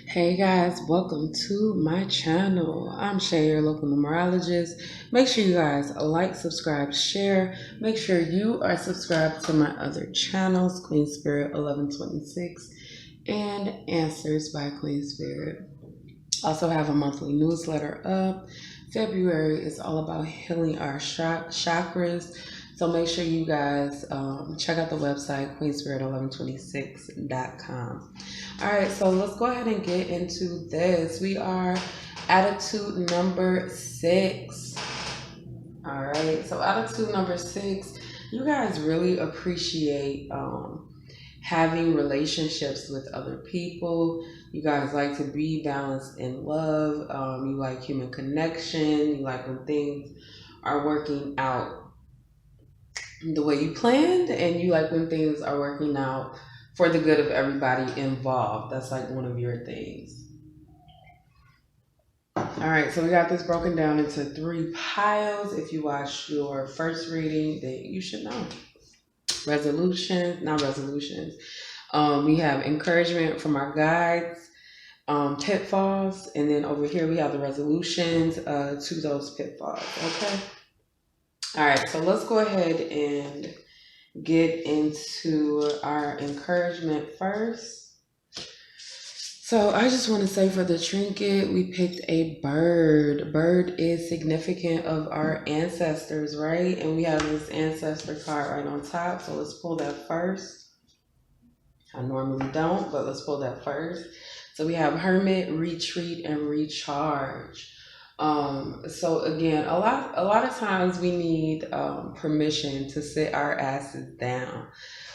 Hey guys, welcome to my channel. I'm Shay, your local numerologist. Make sure you guys like, subscribe, share. Make sure you are subscribed to my other channels, Queen Spirit 1126 and Answers by Queen Spirit. Also have a monthly newsletter up. February is all about healing our chakras. So make sure you guys check out the website, queenspirit1126.com. All right, so let's go ahead and get into this. We are attitude number 6. All right, so attitude number 6, you guys really appreciate having relationships with other people. You guys like to be balanced in love. You like human connection. You like when things are working out the way you planned, and you like when things are working out for the good of everybody involved. That's like one of your things. All right, so we got this broken down into 3 piles. If you watched your first reading, then you should know. Resolutions. We have encouragement from our guides, pitfalls, and then over here we have the resolutions to those pitfalls. Okay. All right, so let's go ahead and get into our encouragement first. So I just want to say for the trinket, we picked a bird. Bird is significant of our ancestors, right? And we have this ancestor card right on top. So let's pull that first. I normally don't, but let's pull that first. So we have Hermit, Retreat, and Recharge. So again, a lot of times we need permission to sit our asses down.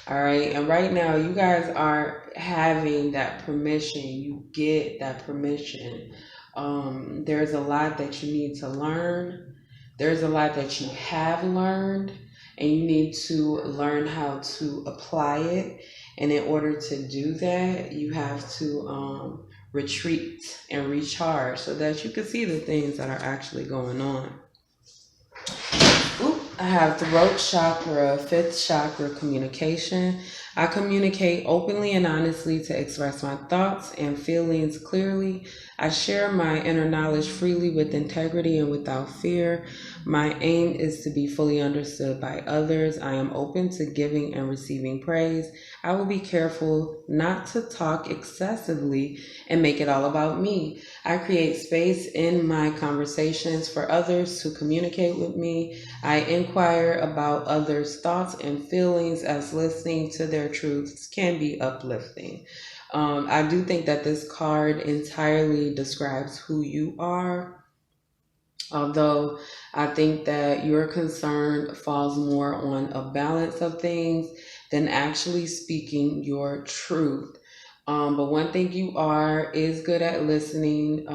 All right, and right now you guys are having that permission. You get that permission. There's a lot that you need to learn. There's a lot that you have learned, and you need to learn how to apply it. And in order to do that, you have to retreat and recharge so that you can see the things that are actually going on. I have throat chakra, 5th chakra, communication. I communicate openly and honestly to express my thoughts and feelings clearly. I share my inner knowledge freely with integrity and without fear. My aim is to be fully understood by others. I am open to giving and receiving praise. I will be careful not to talk excessively and make it all about me. I create space in my conversations for others to communicate with me. I inquire about others' thoughts and feelings, as listening to their truths can be uplifting. I do think that this card entirely describes who you are, although I think that your concern falls more on a balance of things than actually speaking your truth. But one thing you are is good at listening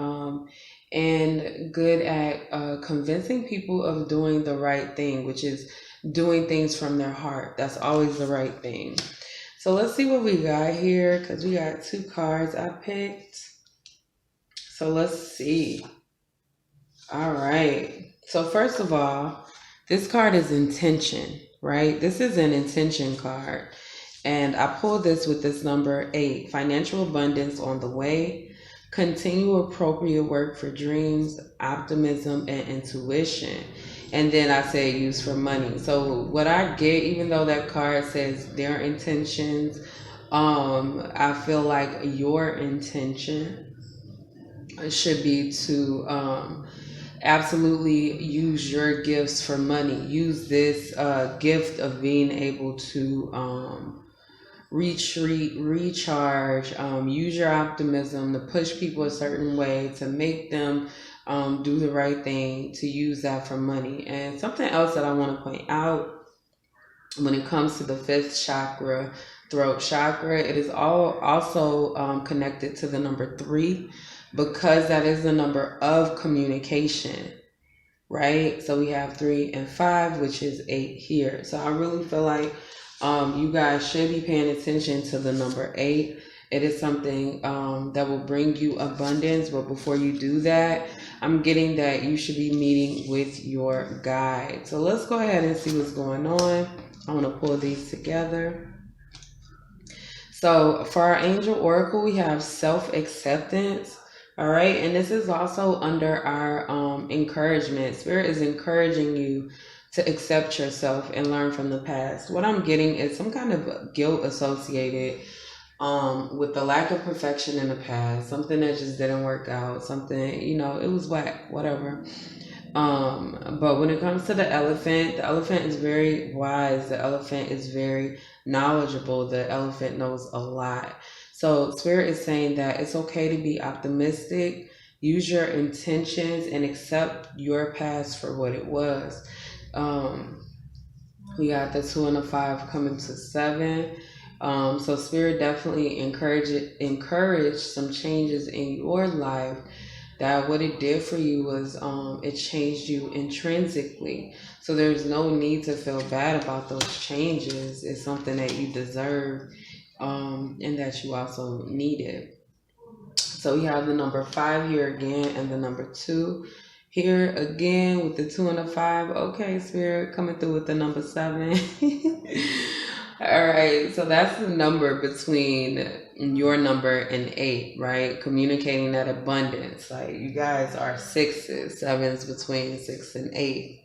and good at convincing people of doing the right thing, which is doing things from their heart. That's always the right thing. So let's see what we got here, because we got 2 cards I picked. So let's see. All right. So first of all, this card is intention, right? This is an intention card. And I pulled this with this number 8, financial abundance on the way, continue appropriate work for dreams, optimism, and intuition. And then I say use for money. So what I get, even though that card says their intentions, I feel like your intention should be to absolutely use your gifts for money. Use this gift of being able to retreat, recharge, use your optimism to push people a certain way, to make them do the right thing, to use that for money. And something else that I want to point out when it comes to the 5th chakra, throat chakra, it is also connected to the number 3, because that is the number of communication, right? So we have 3 and 5, which is 8 here. So I really feel like you guys should be paying attention to the number 8. It is something that will bring you abundance. But before you do that, I'm getting that you should be meeting with your guide. So let's go ahead and see what's going on. I want to pull these together. So for our angel oracle, we have self-acceptance. All right. And this is also under our encouragement. Spirit is encouraging you to accept yourself and learn from the past. What I'm getting is some kind of guilt associated with the lack of perfection in the past, something that just didn't work out, something, it was whack, whatever. But when it comes to the elephant is very wise. The elephant is very knowledgeable. The elephant knows a lot. So Spirit is saying that it's okay to be optimistic, use your intentions, and accept your past for what it was. We got the 2 and the 5 coming to 7. So Spirit definitely encourage some changes in your life. That what it did for you was it changed you intrinsically. So there's no need to feel bad about those changes. It's something that you deserve and that you also needed. So we have the number 5 here again and the number 2 here again with the 2 and the 5. Okay, Spirit coming through with the number 7. All right, so that's the number between your number and 8, right? Communicating that abundance. Like you guys are 6s, 7s between 6 and 8.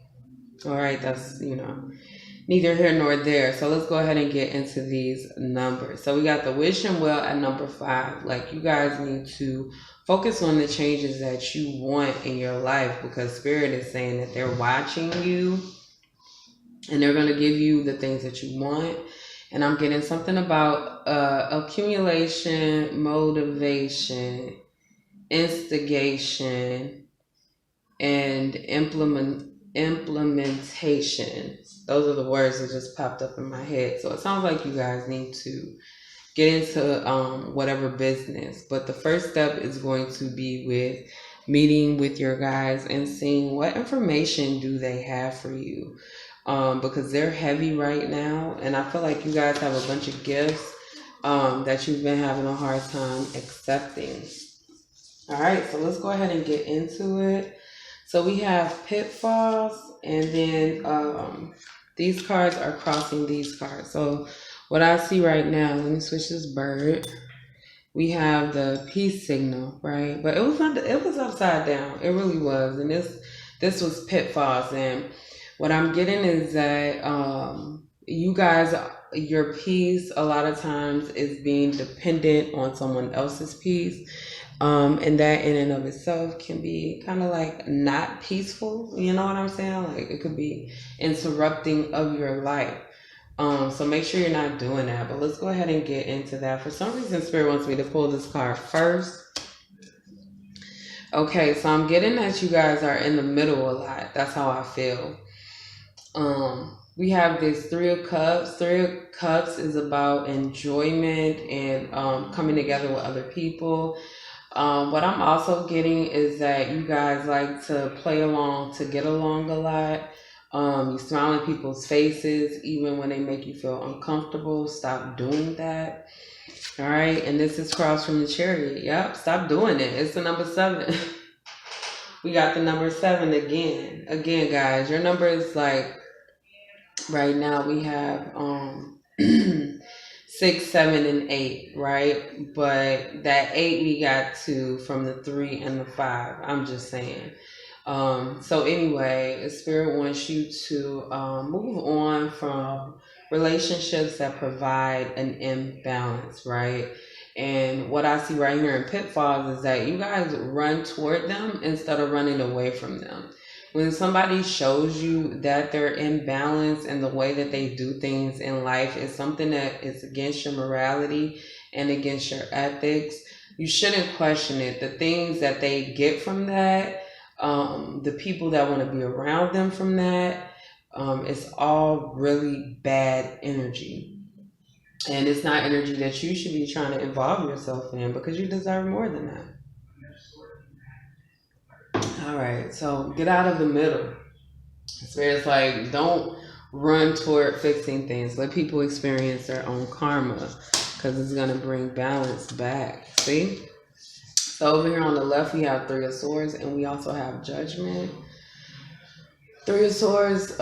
All right, that's, neither here nor there. So let's go ahead and get into these numbers. So we got the wish and will at number 5. Like you guys need to focus on the changes that you want in your life, because Spirit is saying that they're watching you and they're going to give you the things that you want. And I'm getting something about accumulation, motivation, instigation, and implementation. Those are the words that just popped up in my head. So it sounds like you guys need to get into whatever business. But the first step is going to be with meeting with your guys and seeing what information do they have for you. Because they're heavy right now, and I feel like you guys have a bunch of gifts that you've been having a hard time accepting. All right, so let's go ahead and get into it. So we have pitfalls, and then these cards are crossing these cards. So what I see right now, let me switch this bird. We have the peace signal, right? But it was upside down. It really was, and this was pitfalls. And what I'm getting is that you guys, your peace a lot of times is being dependent on someone else's peace. And that in and of itself can be kind of like not peaceful. You know what I'm saying? Like it could be interrupting of your life. So make sure you're not doing that. But let's go ahead and get into that. For some reason, Spirit wants me to pull this card first. Okay, so I'm getting that you guys are in the middle a lot. That's how I feel. We have this 3 of Cups. 3 of Cups is about enjoyment and coming together with other people. What I'm also getting is that you guys like to play along to get along a lot. You smile in people's faces even when they make you feel uncomfortable. Stop doing that. All right, and this is crossed from the Chariot. Yep, stop doing it. It's the number 7. We got the number 7 again. Again, guys, your number is like, right now we have 6, 7, and 8, right? But that 8 we got to from the 3 and the 5. I'm just saying. So anyway, Spirit wants you to move on from relationships that provide an imbalance, right? And what I see right here in pitfalls is that you guys run toward them instead of running away from them. When somebody shows you that they're imbalanced and the way that they do things in life is something that is against your morality and against your ethics, you shouldn't question it. The things that they get from that, the people that want to be around them from that, it's all really bad energy. And it's not energy that you should be trying to involve yourself in, because you deserve more than that. All right, so get out of the middle. Spirit's like, don't run toward fixing things. Let people experience their own karma, because it's going to bring balance back. See? So over here on the left, we have 3 of Swords, and we also have Judgment. 3 of Swords,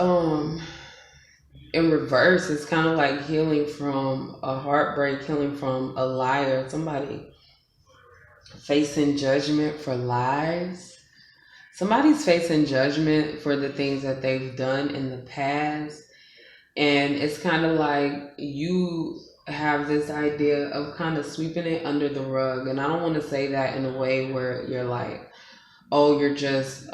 in reverse, it's kind of like healing from a heartbreak, healing from a liar, somebody facing judgment for lies. Somebody's facing judgment for the things that they've done in the past. And it's kind of like you have this idea of kind of sweeping it under the rug. And I don't want to say that in a way where you're like, oh, you're just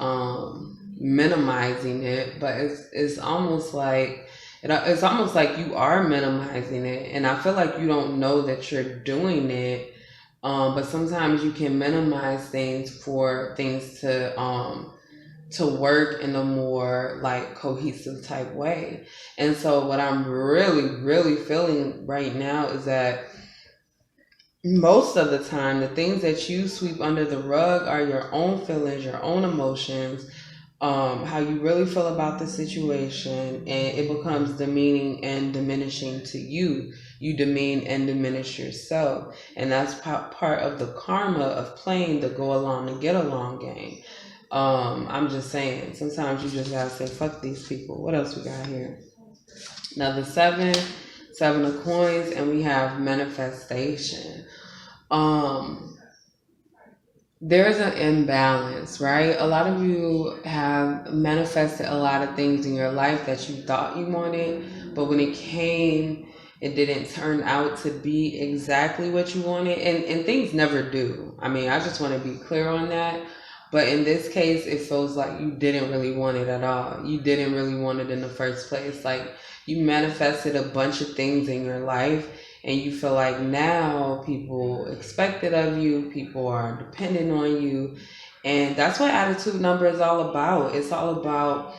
minimizing it, but it's almost like it's almost like you are minimizing it, and I feel like you don't know that you're doing it. But sometimes you can minimize things for things to work in a more like cohesive type way. And so what I'm really feeling right now is that most of the time, the things that you sweep under the rug are your own feelings, your own emotions, how you really feel about the situation, and it becomes demeaning and diminishing to you. You demean and diminish yourself, and that's part of the karma of playing the go along and get along game. I'm just saying, sometimes you just gotta say, fuck these people. What else we got here? Now the seven of coins, and we have manifestation. There's an imbalance, right? A lot of you have manifested a lot of things in your life that you thought you wanted, but when it came, it didn't turn out to be exactly what you wanted. And things never do. I mean, I just want to be clear on that. But in this case, it feels like you didn't really want it at all. You didn't really want it in the first place. Like you manifested a bunch of things in your life, and you feel like now people expect it of you, people are dependent on you. And that's what attitude number is all about. It's all about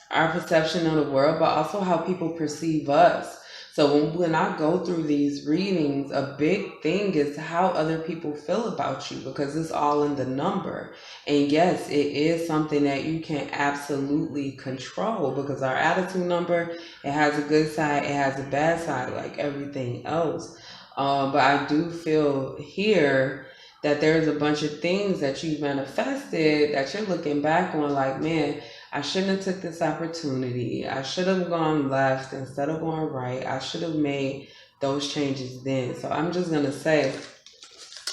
our perception of the world, but also how people perceive us. So when I go through these readings, a big thing is how other people feel about you, because it's all in the number. And yes, it is something that you can absolutely control, because our attitude number, it has a good side, it has a bad side, like everything else. But I do feel here that there's a bunch of things that you've manifested that you're looking back on like, man, I shouldn't have took this opportunity. I should have gone left instead of going right. I should have made those changes then. So I'm just going to say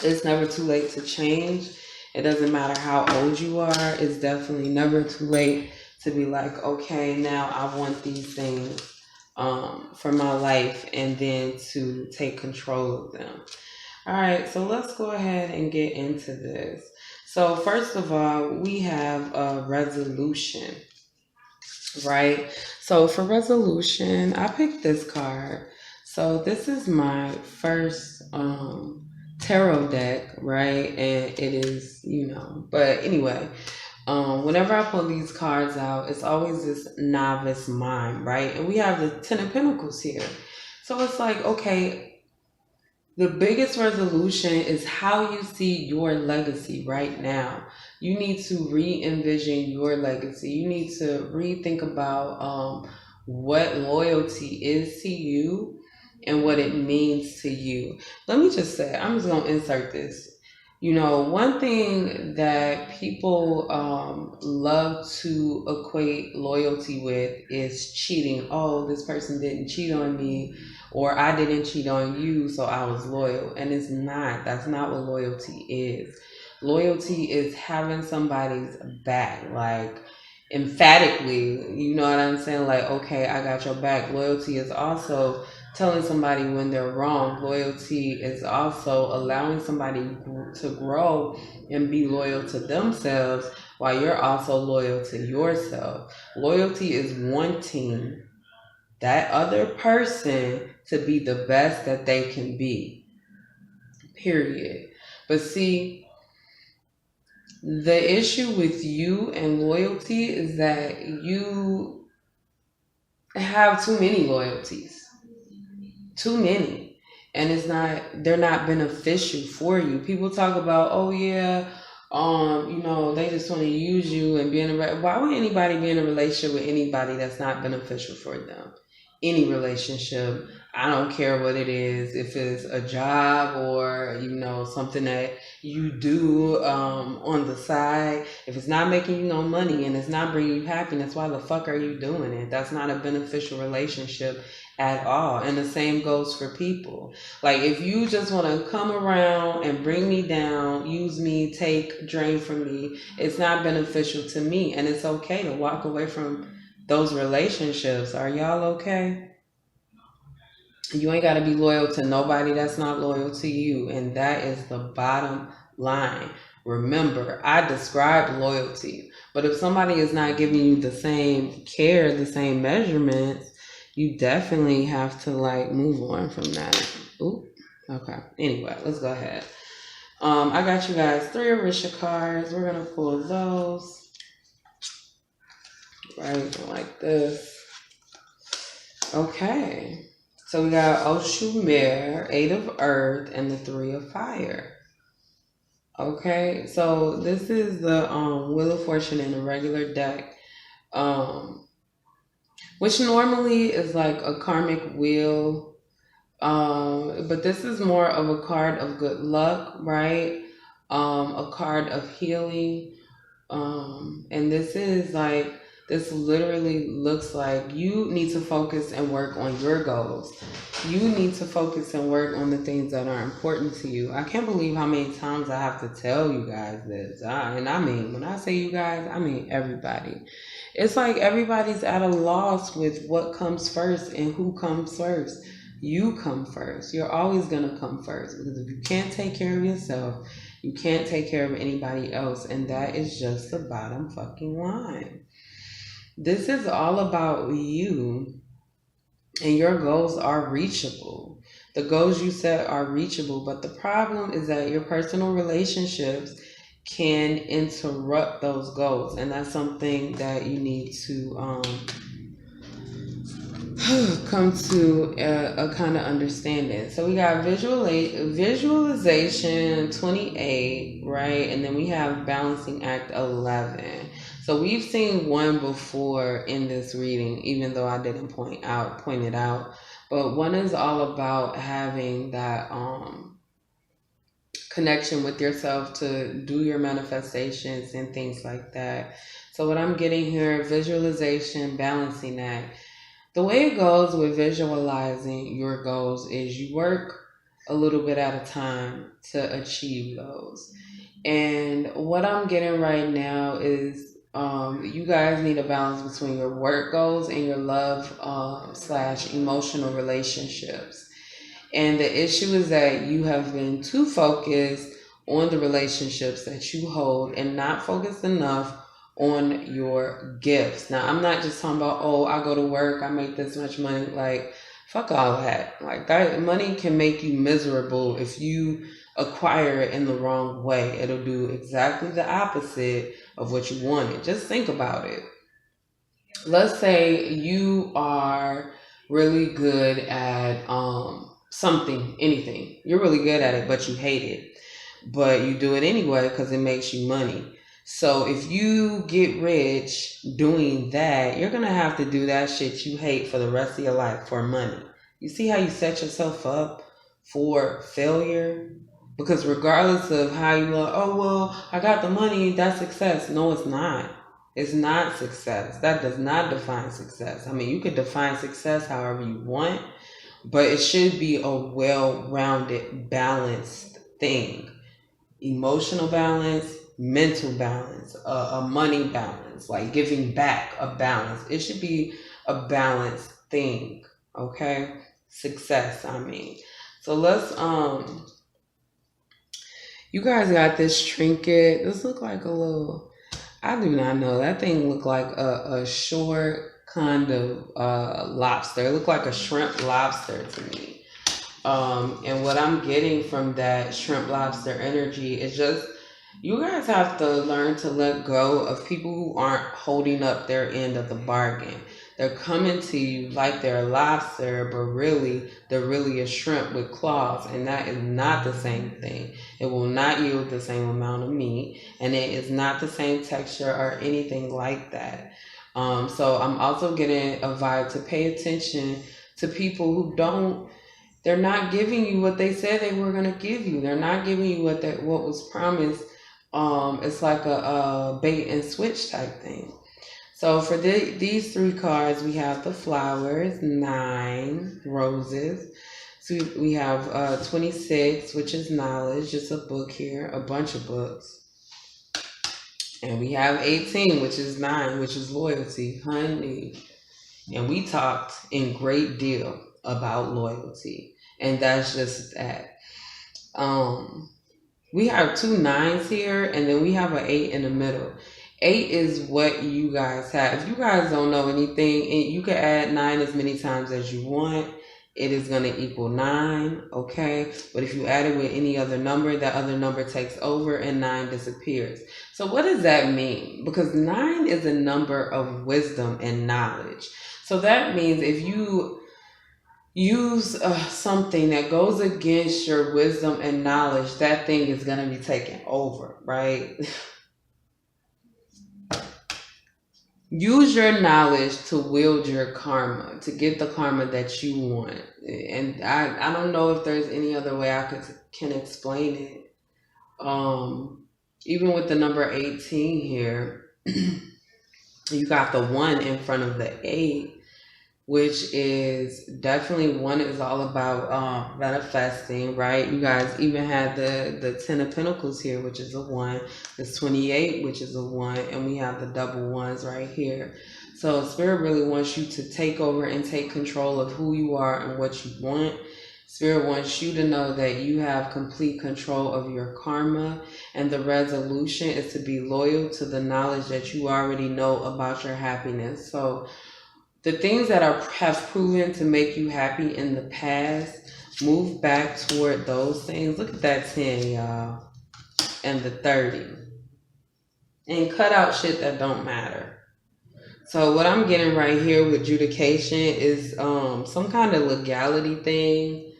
it's never too late to change. It doesn't matter how old you are. It's definitely never too late to be like, okay, now I want these things for my life, and then to take control of them. All right, so let's go ahead and get into this. So first of all, we have a resolution, right? So for resolution, I picked this card. So this is my first tarot deck, right? And it is, but anyway, whenever I pull these cards out, it's always this novice mind, right? And we have the Ten of Pentacles here. So it's like, okay, the biggest resolution is how you see your legacy right now. You need to re-envision your legacy. You need to rethink about what loyalty is to you and what it means to you. Let me just say, I'm just going to insert this. One thing that people love to equate loyalty with is cheating. Oh, this person didn't cheat on me, or I didn't cheat on you, so I was loyal. And it's not. That's not what loyalty is. Loyalty is having somebody's back, like emphatically. You know what I'm saying? Like, okay, I got your back. Loyalty is also telling somebody when they're wrong. Loyalty is also allowing somebody to grow and be loyal to themselves while you're also loyal to yourself. Loyalty is wanting that other person to be the best that they can be, period. But see, the issue with you and loyalty is that you have too many loyalties. Too many. And they're not beneficial for you. People talk about, oh yeah, they just want to use you and be in why would anybody be in a relationship with anybody that's not beneficial for them? any relationship. I don't care what it is, if it's a job or, something that you do on the side. If it's not making you no money and it's not bringing you happiness, why the fuck are you doing it? That's not a beneficial relationship at all. And the same goes for people. Like, if you just want to come around and bring me down, use me, take, drain from me, it's not beneficial to me. And it's okay to walk away from those relationships. Are y'all okay? You ain't got to be loyal to nobody that's not loyal to you. And that is the bottom line. Remember, I described loyalty. But if somebody is not giving you the same care, the same measurements, you definitely have to move on from that. Ooh, okay. Anyway, let's go ahead. I got you guys 3 Orisha cards. We're going to pull those. Right, like this. Okay. So we got Oshumare, 8 of Earth, and the 3 of Fire. Okay, so this is the Wheel of Fortune in a regular deck, which normally is like a karmic wheel, but this is more of a card of good luck, right? A card of healing, and this literally looks like you need to focus and work on your goals. You need to focus and work on the things that are important to you. I can't believe how many times I have to tell you guys this. And I mean, when I say you guys, I mean everybody. It's like everybody's at a loss with what comes first and who comes first. You come first. You're always going to come first, because if you can't take care of yourself, you can't take care of anybody else. And that is just the bottom fucking line. This is all about you, and your goals are reachable. The goals you set are reachable, but the problem is that your personal relationships can interrupt those goals, and that's something that you need to come to a kind of understanding. So we got visualization 28, right? And then we have balancing act 11. So we've seen one before in this reading, even though I didn't point it out. But one is all about having that connection with yourself to do your manifestations and things like that. So what I'm getting here, visualization, balancing act. The way it goes with visualizing your goals is you work a little bit at a time to achieve those. And what I'm getting right now is you guys need a balance between your work goals and your love / emotional relationships. And the issue is that you have been too focused on the relationships that you hold and not focused enough on your gifts. Now, I'm not just talking about, I go to work, I make this much money. Like, fuck all that. Like, that money can make you miserable if you acquire it in the wrong way. It'll do exactly the opposite of what you wanted. Just think about it. Let's say you are really good at something, anything. You're really good at it, but you hate it. But you do it anyway because it makes you money. So if you get rich doing that, you're going to have to do that shit you hate for the rest of your life for money. You see how you set yourself up for failure? Because regardless of how you look, I got the money, that's success. No, it's not. It's not success. That does not define success. I mean, you could define success however you want, but it should be a well-rounded, balanced thing. Emotional balance, mental balance, a money balance, like giving back, a balance. It should be a balanced thing, okay? Success, I mean. So let's, you guys got this trinket. This look like a little, I do not know. That thing looked like a short kind of lobster. It looked like a shrimp lobster to me. And what I'm getting from that shrimp lobster energy is just, you guys have to learn to let go of people who aren't holding up their end of the bargain. They're coming to you like they're a lobster, but really, they're really a shrimp with claws. And that is not the same thing. It will not yield the same amount of meat. And it is not the same texture or anything like that. So I'm also getting a vibe to pay attention to people who they're not giving you what they said they were going to give you. They're not giving you what was promised. It's like a bait and switch type thing. So for these 3 cards, we have the flowers, 9 roses. So we have 26, which is knowledge, just a book here, a bunch of books. And we have 18, which is 9, which is loyalty, honey. And we talked in great deal about loyalty. And that's just that. We have 2 9s here, and then we have an 8 in the middle. 8 is what you guys have. If you guys don't know anything, you can add 9 as many times as you want. It is going to equal 9, okay? But if you add it with any other number, that other number takes over and 9 disappears. So what does that mean? Because 9 is a number of wisdom and knowledge. So that means if you use something that goes against your wisdom and knowledge, that thing is going to be taken over, right? Use your knowledge to wield your karma, to get the karma that you want. And I don't know if there's any other way I can explain it. Even with the number 18 here, you got the 1 in front of the 8, which is definitely 1 is all about manifesting, right? You guys even had the 10 of Pentacles here, which is a 1. There's 28, which is a 1, and we have the double 1s right here. So Spirit really wants you to take over and take control of who you are and what you want. Spirit wants you to know that you have complete control of your karma, and the resolution is to be loyal to the knowledge that you already know about your happiness. So the things that have proven to make you happy in the past, move back toward those things. Look at that 10, y'all, and the 30. And cut out shit that don't matter. So what I'm getting right here with adjudication is some kind of legality thing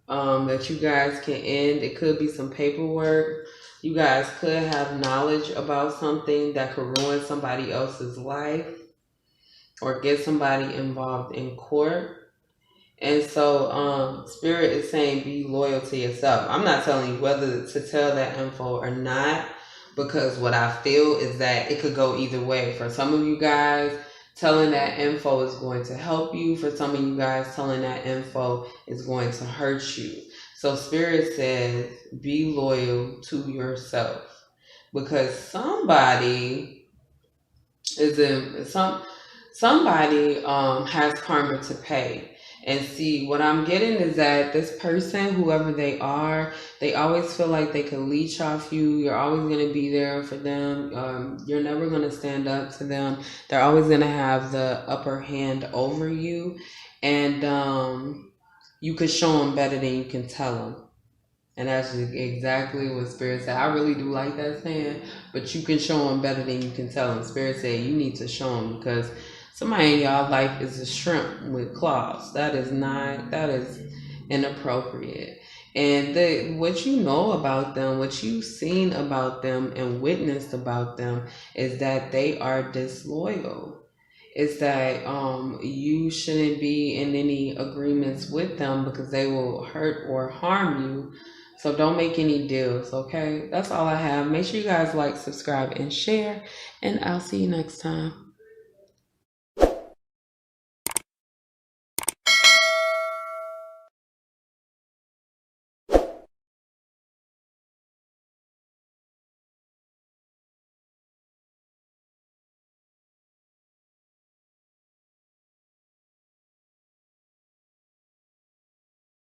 that you guys can end. It could be some paperwork. You guys could have knowledge about something that could ruin somebody else's life or get somebody involved in court. And so Spirit is saying be loyal to yourself. I'm not telling you whether to tell that info or not, because what I feel is that it could go either way. For some of you guys, telling that info is going to help you. For some of you guys, telling that info is going to hurt you. So Spirit says be loyal to yourself, because somebody has karma to pay. And see, what I'm getting is that this person, whoever they are, they always feel like they can leech off you. You're always going to be there for them. You're never going to stand up to them. They're always going to have the upper hand over you. And you could show them better than you can tell them. And that's exactly what Spirit said. I really do like that saying, but you can show them better than you can tell them. Spirit said you need to show them, because somebody in y'all life is a shrimp with claws. That is inappropriate. And what you know about them, what you've seen about them and witnessed about them, is that they are disloyal. It's that you shouldn't be in any agreements with them, because they will hurt or harm you. So don't make any deals, okay? That's all I have. Make sure you guys like, subscribe, and share, and I'll see you next time.